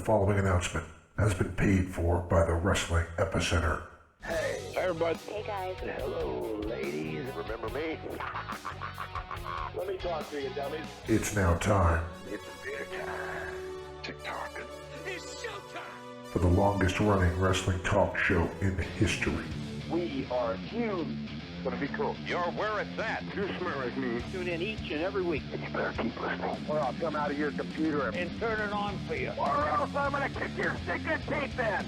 following announcement has been paid for by the Wrestling Epicenter. Hey, everybody. Hey, guys. Hello, ladies. Remember me? Let me talk to you, dummies. It's now time. It's beer time. TikTok. It's showtime! For the longest running wrestling talk show in history. We are huge. It's gonna be cool. You're where it's at. You smell like me. Tune in each and every week. You better keep listening, or I'll come out of your computer And turn it on for you. or else I'm gonna kick your stinking teeth in.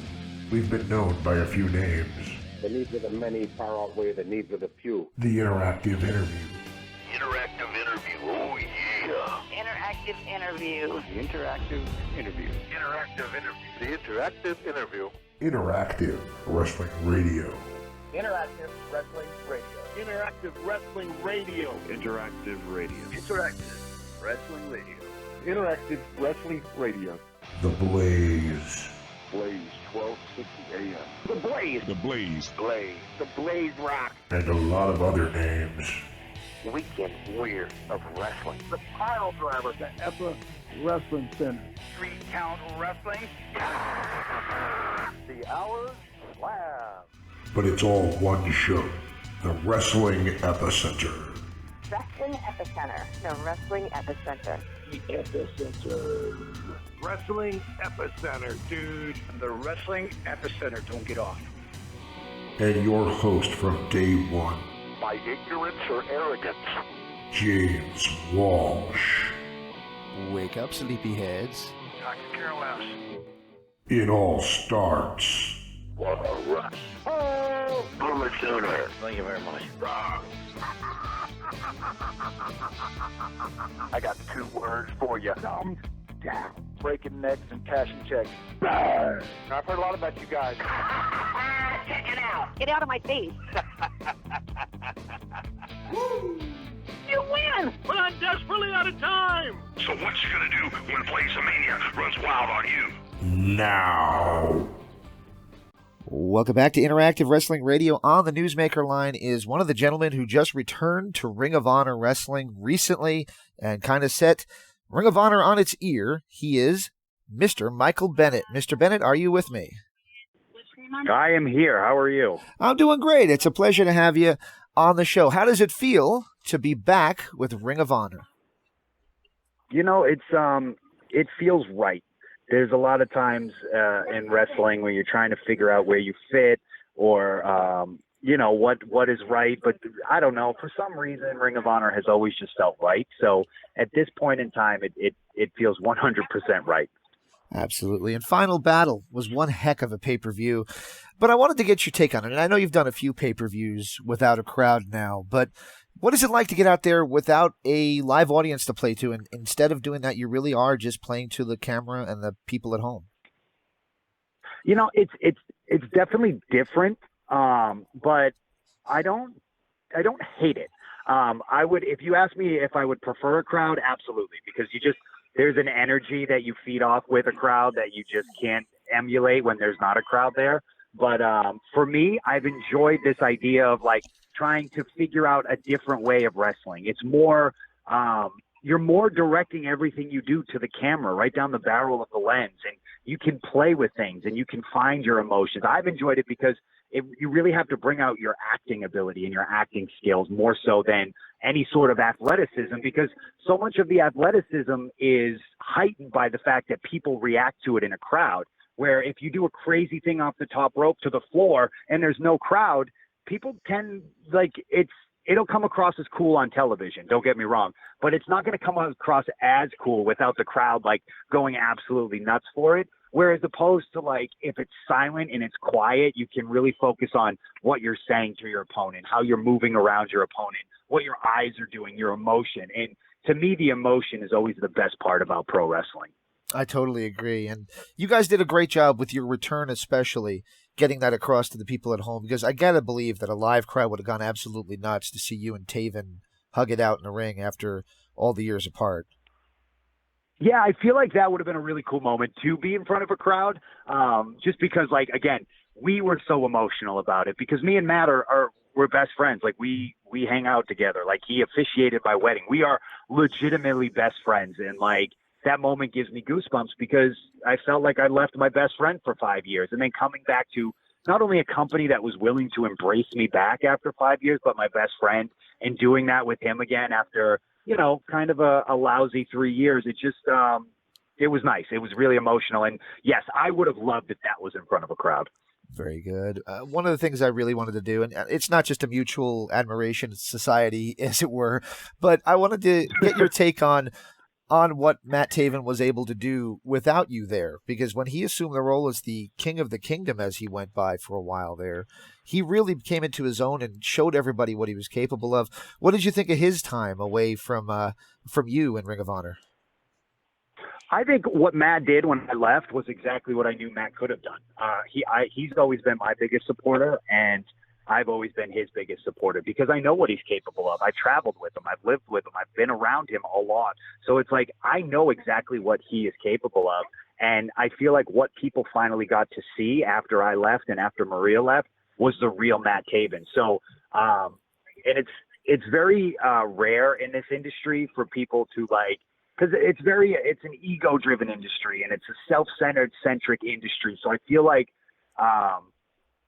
We've been known by a few names. The needs of the many far outweigh the needs of the few. The interactive interview. Interactive interview. Oh, yeah. Interactive interview. The interactive interview. Interactive interview. The interactive interview. Interactive wrestling radio. Interactive wrestling radio. Interactive Wrestling Radio. Interactive radio. Interactive wrestling radio. Interactive wrestling radio. The Blaze. Blaze 1260 AM. The Blaze. The Blaze. Blaze. The Blaze Rock. And a lot of other names. Weekend Warrior of Wrestling. The Pile Driver. The Epicenter. 3-count wrestling. The Hour Slam. But it's all one show. The Wrestling Epicenter. Wrestling Epicenter. The Wrestling Epicenter. The Epicenter. Wrestling Epicenter, dude. The Wrestling Epicenter. Don't get off. And your host from day one, By ignorance or arrogance. James Walsh. Wake up, sleepyheads. Dr. Kanellis. It all starts What a rush. Oh, Boomer Sooner. Thank you very much. I got 2 words for you. Thumbs down. Breaking necks and cashing checks. Bang. I've heard a lot about you guys. Check it out. Get out of my face. You win! But I'm desperately out of time! So what you gonna do when Blaze-a-mania runs wild on you? now. Welcome back to Interactive Wrestling Radio. On the Newsmaker line is one of the gentlemen who just returned to Ring of Honor Wrestling recently and kind of set Ring of Honor on its ear. He is Mr. Michael Bennett. Mr. Bennett, are you with me? I am here. How are you? I'm doing great. It's a pleasure to have you on the show. How does it feel to be back with Ring of Honor? You know, it feels right. There's a lot of times in wrestling when you're trying to figure out where you fit or what is right. But I don't know. For some reason, Ring of Honor has always just felt right. So at this point in time, it feels 100% right. Absolutely. And Final Battle was one heck of a pay-per-view. But I wanted to get your take on it. And I know you've done a few pay-per-views without a crowd now. But what is it like to get out there without a live audience to play to? And instead of doing that, you really are just playing to the camera and the people at home. You know, it's definitely different. But I don't hate it. I would, if you ask me if I would prefer a crowd, absolutely. Because there's an energy that you feed off with a crowd that you just can't emulate when there's not a crowd there. But for me, I've enjoyed this idea of like trying to figure out a different way of wrestling. It's more, you're more directing everything you do to the camera, right down the barrel of the lens, and you can play with things and you can find your emotions. I've enjoyed it because you really have to bring out your acting ability and your acting skills more so than any sort of athleticism, because so much of the athleticism is heightened by the fact that people react to it in a crowd, where if you do a crazy thing off the top rope to the floor and there's no crowd, people tend, it'll come across as cool on television, don't get me wrong, but it's not going to come across as cool without the crowd going absolutely nuts for it. Whereas opposed to if it's silent and it's quiet, you can really focus on what you're saying to your opponent, how you're moving around your opponent, what your eyes are doing, your emotion. And to me, the emotion is always the best part about pro wrestling. I totally agree. And you guys did a great job with your return, especially getting that across to the people at home, because I got to believe that a live crowd would have gone absolutely nuts to see you and Taven hug it out in the ring after all the years apart. Yeah, I feel like that would have been a really cool moment to be in front of a crowd, just because, again, we were so emotional about it because me and Matt we're best friends. We hang out together. He officiated my wedding. We are legitimately best friends, and that moment gives me goosebumps because I felt like I left my best friend for 5 years, and then coming back to not only a company that was willing to embrace me back after 5 years, but my best friend, and doing that with him again after, kind of a lousy 3 years. It just, it was nice. It was really emotional. And yes, I would have loved if that was in front of a crowd. Very good. One of the things I really wanted to do, and it's not just a mutual admiration society, as it were, but I wanted to get your take on what Matt Taven was able to do without you there. Because when he assumed the role as the king of the kingdom, as he went by for a while there, he really came into his own and showed everybody what he was capable of. What did you think of his time away from you in Ring of Honor? I think what Matt did when I left was exactly what I knew Matt could have done. He's always been my biggest supporter, and I've always been his biggest supporter because I know what he's capable of. I traveled with him. I've lived with him. I've been around him a lot. So it's like I know exactly what he is capable of. And I feel like what people finally got to see after I left and after Maria left was the real Matt Taven. So, and it's very rare in this industry for people to because it's an ego-driven industry and it's a self-centered, centric industry. So I feel like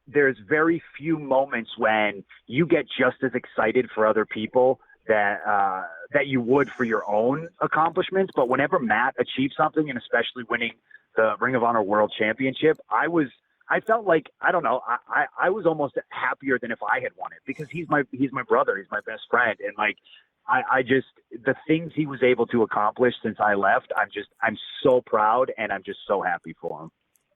there's very few moments when you get just as excited for other people that you would for your own accomplishments. But whenever Matt achieved something, and especially winning the Ring of Honor World Championship, I felt like, I don't know, I was almost happier than if I had won it because he's my brother, he's my best friend, and I just, the things he was able to accomplish since I left, I'm so proud, and I'm just so happy for him.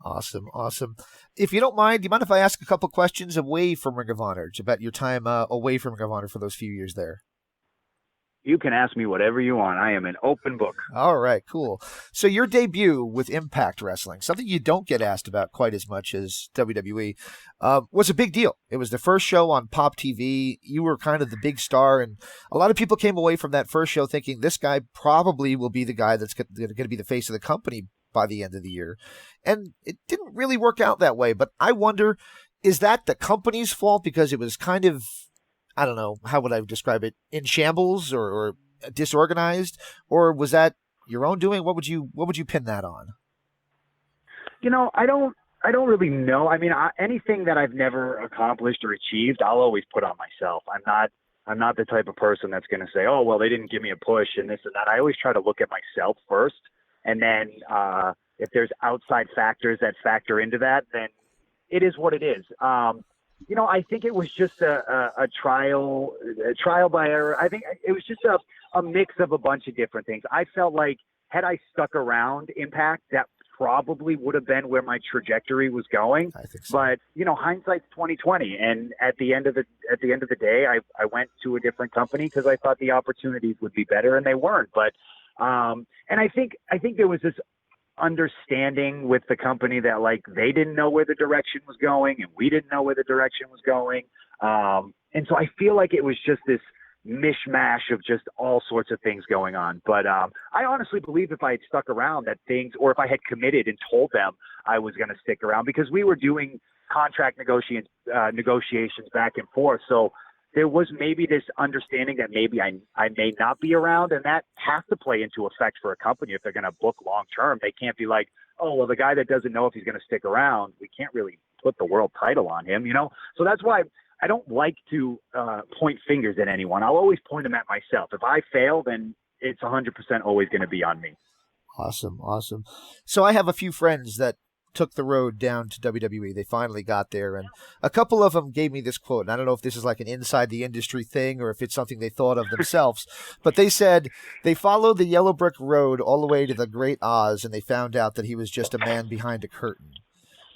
Awesome. If you don't mind, do you mind if I ask a couple questions away from Ring of Honor about your time away from Ring of Honor for those few years there? You can ask me whatever you want. I am an open book. All right, cool. So your debut with Impact Wrestling, something you don't get asked about quite as much as WWE, was a big deal. It was the first show on Pop TV. You were kind of the big star, and a lot of people came away from that first show thinking this guy probably will be the guy that's going to be the face of the company by the end of the year. And it didn't really work out that way. But I wonder, is that the company's fault because it was kind of, I don't know, how would I describe it, in shambles or disorganized, or was that your own doing? What would you pin that on? I don't really know. I mean, anything that I've never accomplished or achieved, I'll always put on myself. I'm not the type of person that's going to say, oh, well, they didn't give me a push and this and that. I always try to look at myself first. And then if there's outside factors that factor into that, then it is what it is. I think it was just a trial by error. I think it was just a mix of a bunch of different things. I felt like had I stuck around Impact, that probably would have been where my trajectory was going. I think so. But hindsight's 20/20, and at the end of the day, I went to a different company because I thought the opportunities would be better, and they weren't. But and I think there was this understanding with the company that they didn't know where the direction was going and we didn't know where the direction was going. And so I feel like it was just this mishmash of just all sorts of things going on. But I honestly believe if I had stuck around that things, or if I had committed and told them I was going to stick around, because we were doing contract negotiations back and forth. So there was maybe this understanding that maybe I may not be around, and that has to play into effect for a company if they're going to book long term. They can't be like, oh, well, the guy that doesn't know if he's going to stick around, we can't really put the world title on him, So that's why I don't like to point fingers at anyone. I'll always point them at myself. If I fail, then it's 100% always going to be on me. Awesome. So I have a few friends that took the road down to WWE. They finally got there, and a couple of them gave me this quote, and I don't know if this is like an inside the industry thing or if it's something they thought of themselves, but they said they followed the yellow brick road all the way to the Great Oz, and they found out that he was just a man behind a curtain.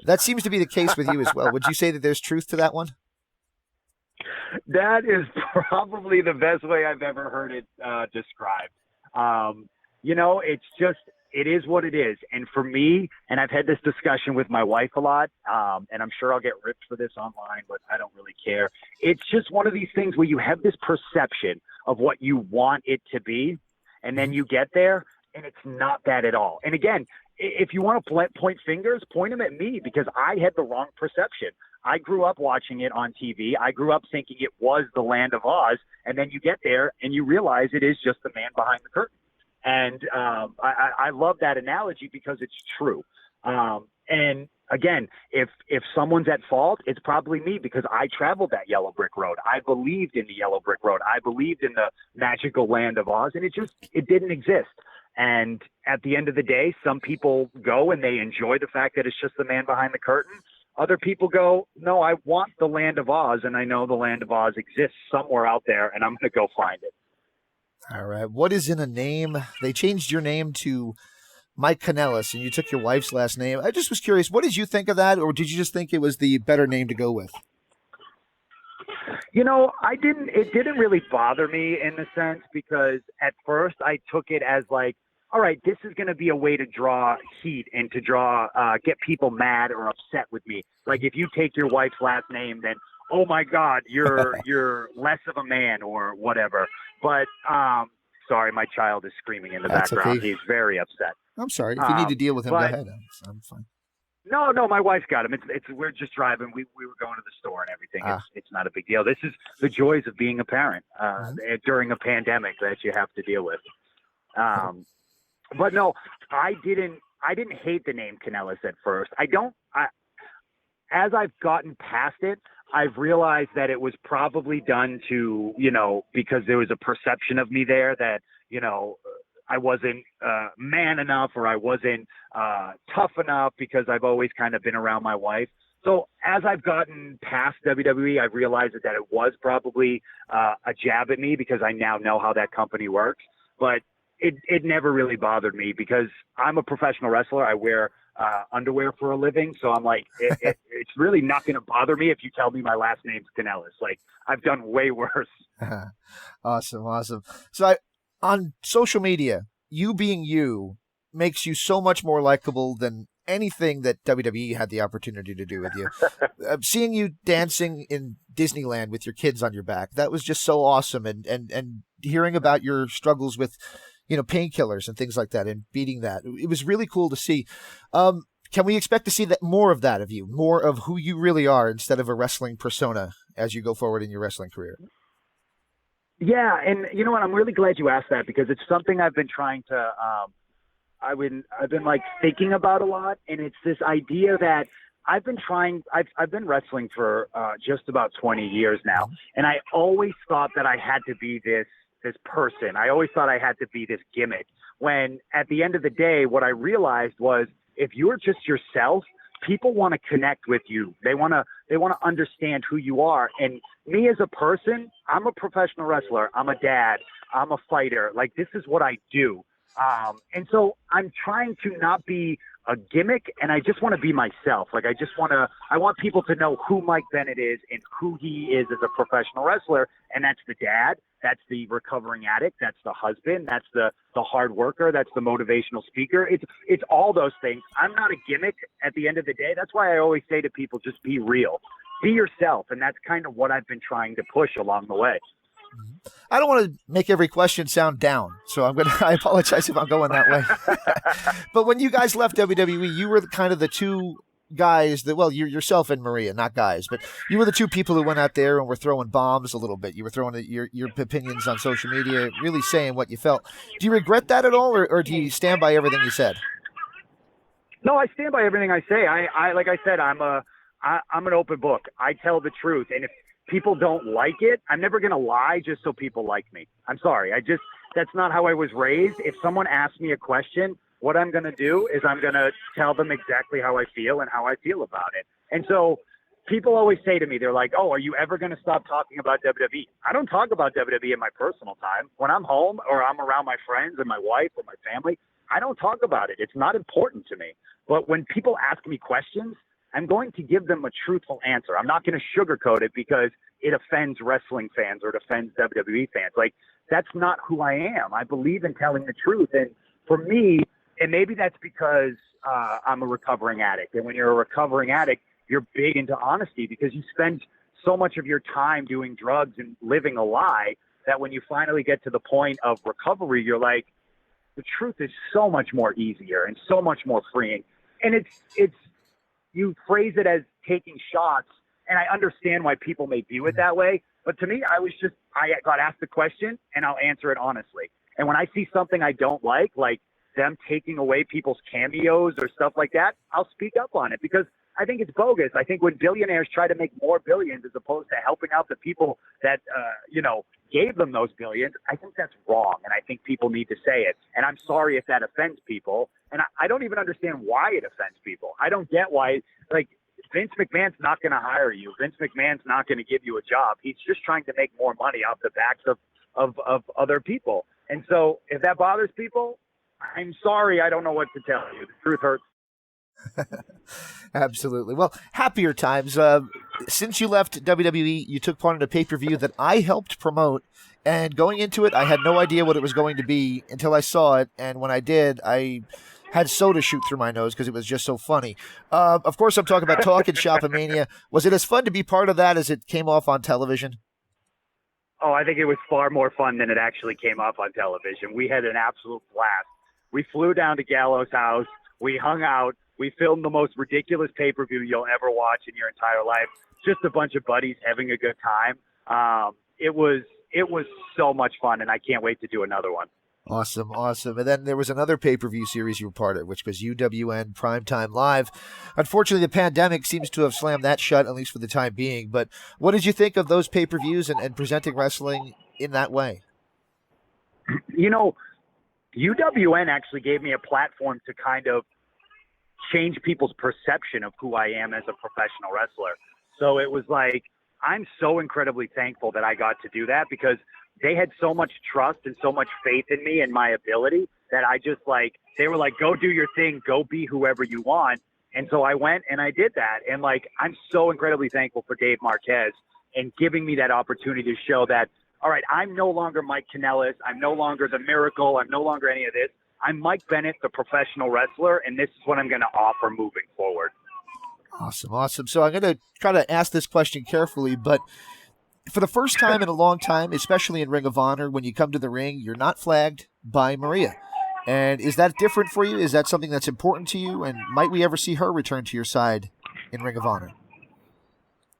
That seems to be the case with you as well. Would you say that there's truth to that one? That is probably the best way I've ever heard it described. It's just, it is what it is. And for me, and I've had this discussion with my wife a lot, and I'm sure I'll get ripped for this online, but I don't really care. It's just one of these things where you have this perception of what you want it to be, and then you get there, and it's not that at all. And again, if you want to point fingers, point them at me, because I had the wrong perception. I grew up watching it on TV. I grew up thinking it was the land of Oz, and then you get there, and you realize it is just the man behind the curtain. And I love that analogy because it's true. And again, if someone's at fault, it's probably me because I traveled that yellow brick road. I believed in the yellow brick road. I believed in the magical land of Oz, and it didn't exist. And at the end of the day, some people go and they enjoy the fact that it's just the man behind the curtain. Other people go, no, I want the land of Oz, and I know the land of Oz exists somewhere out there, and I'm going to go find it. All right. What is in a name? They changed your name to Mike Kanellis, and you took your wife's last name. I just was curious, what did you think of that, or did you just think it was the better name to go with? It didn't really bother me in the sense because at first I took it as like, all right, this is going to be a way to draw heat and to get people mad or upset with me. Like if you take your wife's last name, then, oh my God, you're less of a man or whatever. But, sorry, my child is screaming in the background. Okay. He's very upset. I'm sorry. If you need to deal with him, go ahead. I'm fine. No, my wife's got him. We're just driving. We were going to the store and everything. It's not a big deal. This is the joys of being a parent during a pandemic that you have to deal with. But no, I didn't hate the name Kanellis at first. As I've gotten past it, I've realized that it was probably done to, because there was a perception of me there that, I wasn't man enough or I wasn't tough enough because I've always kind of been around my wife. So as I've gotten past WWE, I've realized that it was probably a jab at me because I now know how that company works. But it never really bothered me because I'm a professional wrestler. I wear underwear for a living. So I'm like, it's really not going to bother me if you tell me my last name's Kanellis. Like I've done way worse. Awesome. So on social media, you being you makes you so much more likable than anything that WWE had the opportunity to do with you. Seeing you dancing in Disneyland with your kids on your back, that was just so awesome. And hearing about your struggles with, painkillers and things like that and beating that, it was really cool to see. Can we expect to see more of that of you, more of who you really are instead of a wrestling persona as you go forward in your wrestling career? Yeah, and you know what? I'm really glad you asked that because it's something I've been trying to. I've been like thinking about a lot, and it's this idea that I've been wrestling for just about 20 years now, and I always thought that I had to be this person. I always thought I had to be this gimmick. When at the end of the day, what I realized was if you're just yourself, people want to connect with you. They want to understand who you are. And me as a person, I'm a professional wrestler. I'm a dad. I'm a fighter. Like this is what I do. And so I'm trying to not be a gimmick, and I just want to be myself. Like I want people to know who Mike Bennett is and who he is as a professional wrestler. And that's the dad. That's the recovering addict. That's the husband. That's the hard worker. That's the motivational speaker. It's all those things. I'm not a gimmick at the end of the day. That's why I always say to people, just be real, be yourself. And that's kind of what I've been trying to push along the way. I don't want to make every question sound down, so I apologize if I'm going that way. But when you guys left WWE, you were kind of the two guys you're yourself and Maria, not guys, but you were the two people who went out there and were throwing bombs a little bit. You were throwing your opinions on social media, really saying what you felt. Do you regret that at all, or do you stand by everything you said? No, I stand by everything I say. I like I said, I'm an open book. I tell the truth, and if people don't like it, I'm never going to lie just so people like me. I'm sorry. That's not how I was raised. If someone asks me a question, what I'm going to do is I'm going to tell them exactly how I feel and how I feel about it. And so people always say to me, they're like, oh, are you ever going to stop talking about WWE? I don't talk about WWE in my personal time. When I'm home or I'm around my friends and my wife or my family, I don't talk about it. It's not important to me. But when people ask me questions, I'm going to give them a truthful answer. I'm not going to sugarcoat it because it offends wrestling fans or it offends WWE fans. Like, that's not who I am. I believe in telling the truth. And for me, and maybe that's because I'm a recovering addict. And when you're a recovering addict, you're big into honesty because you spend so much of your time doing drugs and living a lie that when you finally get to the point of recovery, you're like, the truth is so much more easier and so much more freeing. And it's you phrase it as taking shots, and I understand why people may view it that way. But to me, I got asked the question, and I'll answer it honestly. And when I see something I don't like them taking away people's cameos or stuff like that, I'll speak up on it because I think it's bogus. I think when billionaires try to make more billions as opposed to helping out the people that, gave them those billions, I think that's wrong. And I think people need to say it. And I'm sorry if that offends people. And I don't even understand why it offends people. I don't get why, Vince McMahon's not going to hire you. Vince McMahon's not going to give you a job. He's just trying to make more money off the backs of other people. And so if that bothers people, I'm sorry. I don't know what to tell you. The truth hurts. Absolutely. Well, happier times. Since you left WWE, you took part in a pay-per-view that I helped promote, and going into it, I had no idea what it was going to be until I saw it, and when I did, I had soda shoot through my nose because it was just so funny. Of course, I'm talking about Talkin' Shop-A-Mania. Was it as fun to be part of that as it came off on television? Oh, I think it was far more fun than it actually came off on television. We had an absolute blast. We flew down to Gallows' house. We hung out. We filmed the most ridiculous pay-per-view you'll ever watch in your entire life. Just a bunch of buddies having a good time. It was so much fun, and I can't wait to do another one. Awesome. And then there was another pay-per-view series you were part of, which was UWN Primetime Live. Unfortunately, the pandemic seems to have slammed that shut, at least for the time being. But what did you think of those pay-per-views and presenting wrestling in that way? UWN actually gave me a platform to kind of change people's perception of who I am as a professional wrestler. So it was I'm so incredibly thankful that I got to do that because they had so much trust and so much faith in me and my ability that I just they were go do your thing, go be whoever you want. And so I went and I did that. And I'm so incredibly thankful for Dave Marquez and giving me that opportunity to show that, all right, I'm no longer Mike Kanellis. I'm no longer the Miracle. I'm no longer any of this. I'm Mike Bennett, the professional wrestler, and this is what I'm going to offer moving forward. Awesome. So I'm going to try to ask this question carefully, but for the first time in a long time, especially in Ring of Honor, when you come to the ring, you're not flagged by Maria. And is that different for you? Is that something that's important to you? And might we ever see her return to your side in Ring of Honor?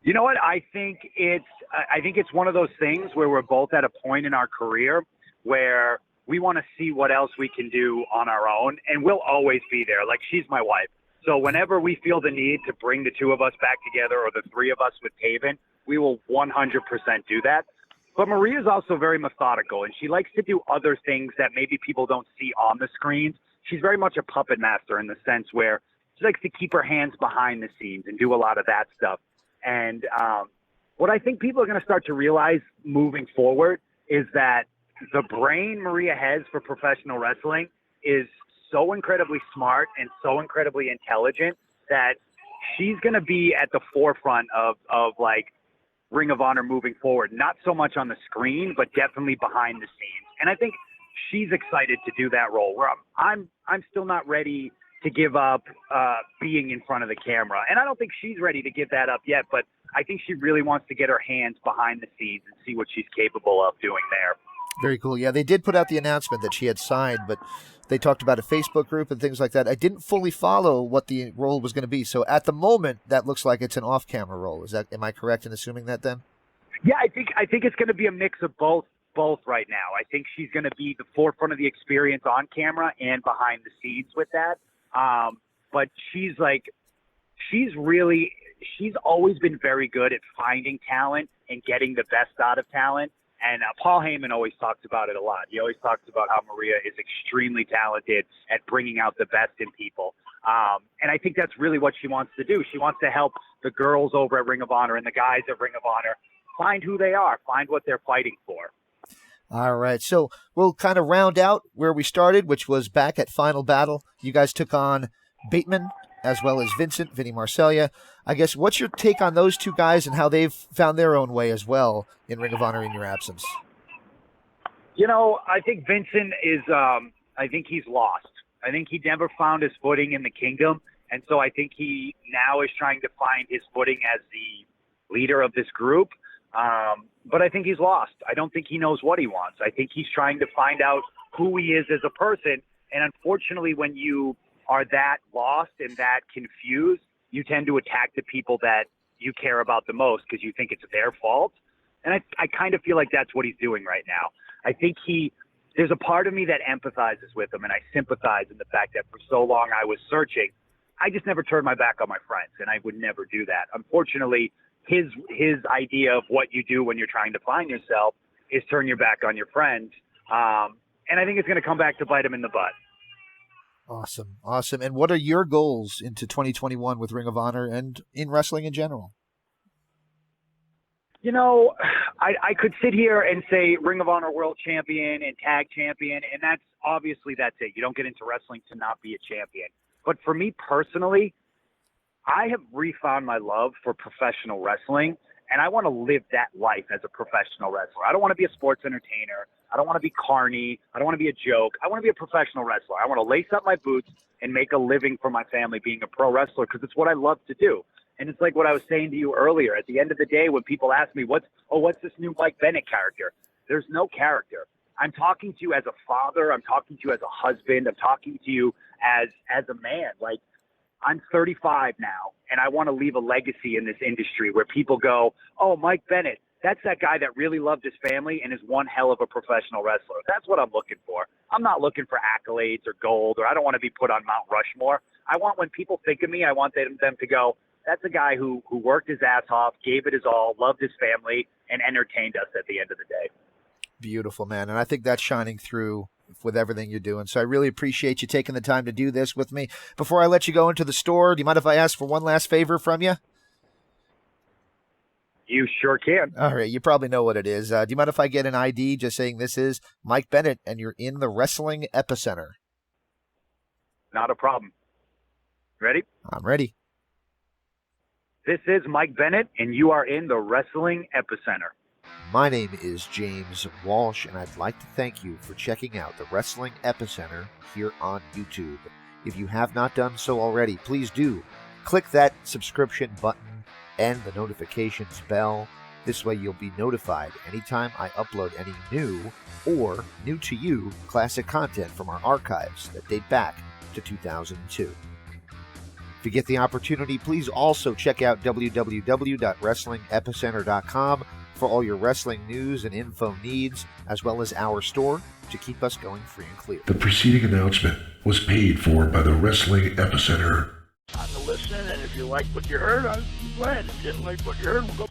You know what? I think it's one of those things where we're both at a point in our career where we want to see what else we can do on our own, and we'll always be there. She's my wife. So whenever we feel the need to bring the two of us back together or the three of us with Taven, we will 100% do that. But Maria's also very methodical, and she likes to do other things that maybe people don't see on the screens. She's very much a puppet master in the sense where she likes to keep her hands behind the scenes and do a lot of that stuff. And what I think people are going to start to realize moving forward is that the brain Maria has for professional wrestling is so incredibly smart and so incredibly intelligent that she's going to be at the forefront of Ring of Honor moving forward. Not so much on the screen, but definitely behind the scenes. And I think she's excited to do that role where I'm still not ready to give up being in front of the camera. And I don't think she's ready to give that up yet, but I think she really wants to get her hands behind the scenes and see what she's capable of doing there. Very cool. Yeah, they did put out the announcement that she had signed, but they talked about a Facebook group and things like that. I didn't fully follow what the role was going to be. So at the moment, that looks like it's an off-camera role. Am I correct in assuming that then? Yeah, I think it's going to be a mix of both right now. I think she's going to be the forefront of the experience on camera and behind the scenes with that. But she's always been very good at finding talent and getting the best out of talent. And Paul Heyman always talks about it a lot. He always talks about how Maria is extremely talented at bringing out the best in people. And I think that's really what she wants to do. She wants to help the girls over at Ring of Honor and the guys at Ring of Honor find who they are, find what they're fighting for. All right. So we'll kind of round out where we started, which was back at Final Battle. You guys took on Bateman as well as Vinny Marseglia. I guess, what's your take on those two guys and how they've found their own way as well in Ring of Honor in your absence? I think Vincent is, I think he's lost. I think he never found his footing in the kingdom. And so I think he now is trying to find his footing as the leader of this group. But I think he's lost. I don't think he knows what he wants. I think he's trying to find out who he is as a person. And unfortunately, when you are that lost and that confused, you tend to attack the people that you care about the most because you think it's their fault. And I kind of feel like that's what he's doing right now. I think he there's a part of me that empathizes with him, and I sympathize in the fact that for so long I was searching. I just never turned my back on my friends, and I would never do that. Unfortunately, his idea of what you do when you're trying to find yourself is turn your back on your friends. And I think it's going to come back to bite him in the butt. Awesome. And what are your goals into 2021 with Ring of Honor and in wrestling in general? You know, I could sit here and say Ring of Honor World Champion and Tag Champion, and that's it. You don't get into wrestling to not be a champion. But for me personally, I have refound my love for professional wrestling, and I want to live that life as a professional wrestler. I don't want to be a sports entertainer. I don't want to be carny. I don't want to be a joke. I want to be a professional wrestler. I want to lace up my boots and make a living for my family being a pro wrestler because it's what I love to do. And it's like what I was saying to you earlier. At the end of the day, when people ask me, what's this new Mike Bennett character? There's no character. I'm talking to you as a father. I'm talking to you as a husband. I'm talking to you as a man. Like, I'm 35 now, and I want to leave a legacy in this industry where people go, oh, Mike Bennett, that's that guy that really loved his family and is one hell of a professional wrestler. That's what I'm looking for. I'm not looking for accolades or gold, or I don't want to be put on Mount Rushmore. I want, when people think of me, I want them to go, that's a guy who worked his ass off, gave it his all, loved his family, and entertained us at the end of the day. Beautiful, man. And I think that's shining through with everything you're doing. So I really appreciate you taking the time to do this with me. Before I let you go into the store, do you mind if I ask for one last favor from you? You sure can. All right. You probably know what it is. Do you mind if I get an ID just saying this is Mike Bennett and you're in the Wrestling Epicenter? Not a problem. Ready? I'm ready. This is Mike Bennett, and you are in the Wrestling Epicenter. My name is James Walsh, and I'd like to thank you for checking out the Wrestling Epicenter here on YouTube. If you have not done so already, please do click that subscription button and the notifications bell. This way you'll be notified anytime I upload any new or new to you classic content from our archives that date back to 2002. If you get the opportunity, please also check out www.wrestlingepicenter.com for all your wrestling news and info needs, as well as our store to keep us going free and clear. The preceding announcement was paid for by the Wrestling Epicenter. Time to listen, and if you like what you heard, I'm glad. If you didn't like what you heard, we'll go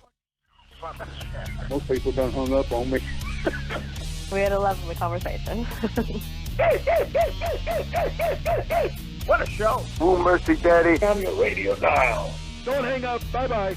fuck this shit. Most people done hung up on me. We had a lovely conversation. What a show. Oh, mercy, Daddy. On your radio dial. Don't hang up. Bye-bye.